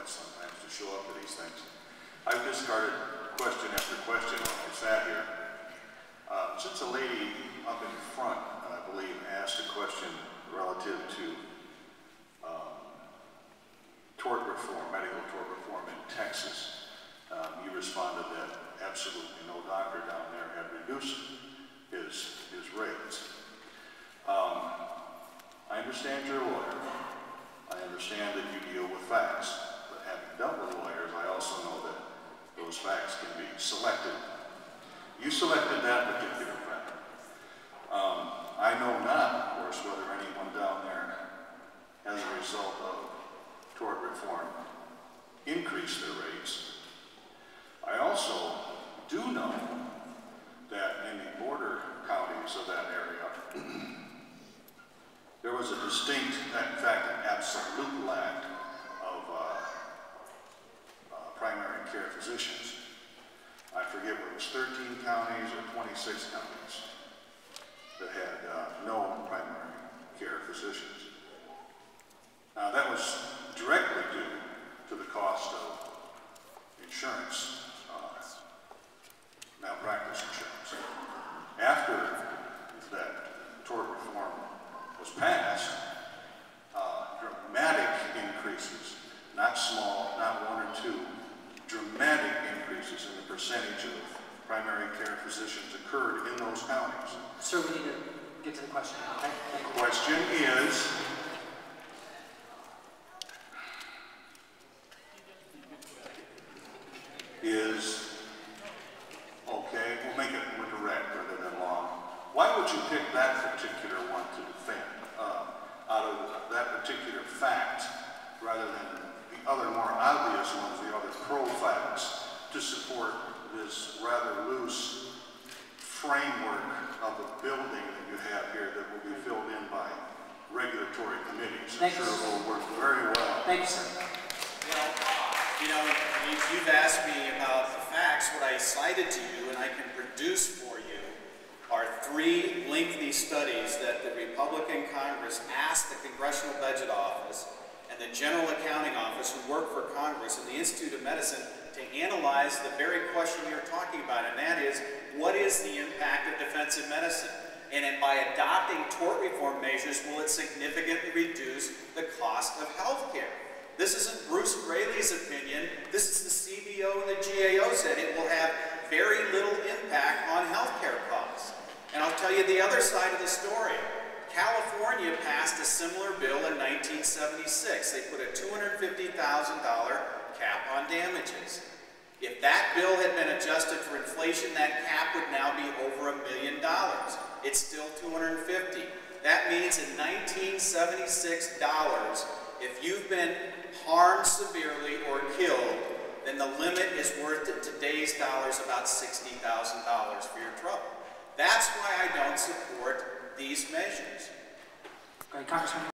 has sometimes to show up to these things. I've discarded question after question when I sat here. Since a lady up in front, I believe, asked a question relative to tort reform, medical tort reform in Texas, you responded that absolutely no doctor down there had reduced his rates. I understand you're a lawyer. I understand that you deal with facts, but having dealt with lawyers, I also know that those facts can be selected. You selected that particular fact. I know not, of course, whether anyone down there, as a result of tort reform, increased their rates. I also do know that in the border counties of that area, there was a distinct, in fact, an absolute lack of primary care physicians. I forget whether it was 13 counties or 26 counties that had no primary care physicians. Now, that was directly due to the cost of insurance, malpractice insurance. After that tort reform was passed, dramatic increases, not small, not one or two, dramatic increases in the percentage of primary care physicians occurred in those counties. Sir, we need to get to the question now. The question is, okay, we'll make it more direct rather than long. Why would you pick that particular one to defend out of that particular fact rather than the other more obvious ones, the other pro facts, to support this rather loose framework of a building that you have here that will be filled in by regulatory committees? I'm sure it will work very well. Thank you, sir. Well, you know, you've asked me about the facts. What I cited to you, and I can produce for you, are 3 lengthy studies that the Republican Congress asked the Congressional Budget Office and the General Accounting Office, who work for Congress, and the Institute of Medicine to analyze the very question you're talking about, and that is, what is the impact of defensive medicine? And by adopting tort reform measures, will it significantly reduce the cost of health care? This isn't Bruce Braley's opinion. This is the CBO and the GAO said it will have very little impact on health care costs. And I'll tell you the other side of the story. California passed a similar bill in 1976. They put a $250,000 cap on damages. If that bill had been adjusted for inflation, that cap would now be over $1 million. It's still $250,000. That means in 1976 dollars, if you've been harmed severely or killed, then the limit is worth in today's dollars about $60,000 for your trouble. That's why I don't support these measures. Great, Congressman.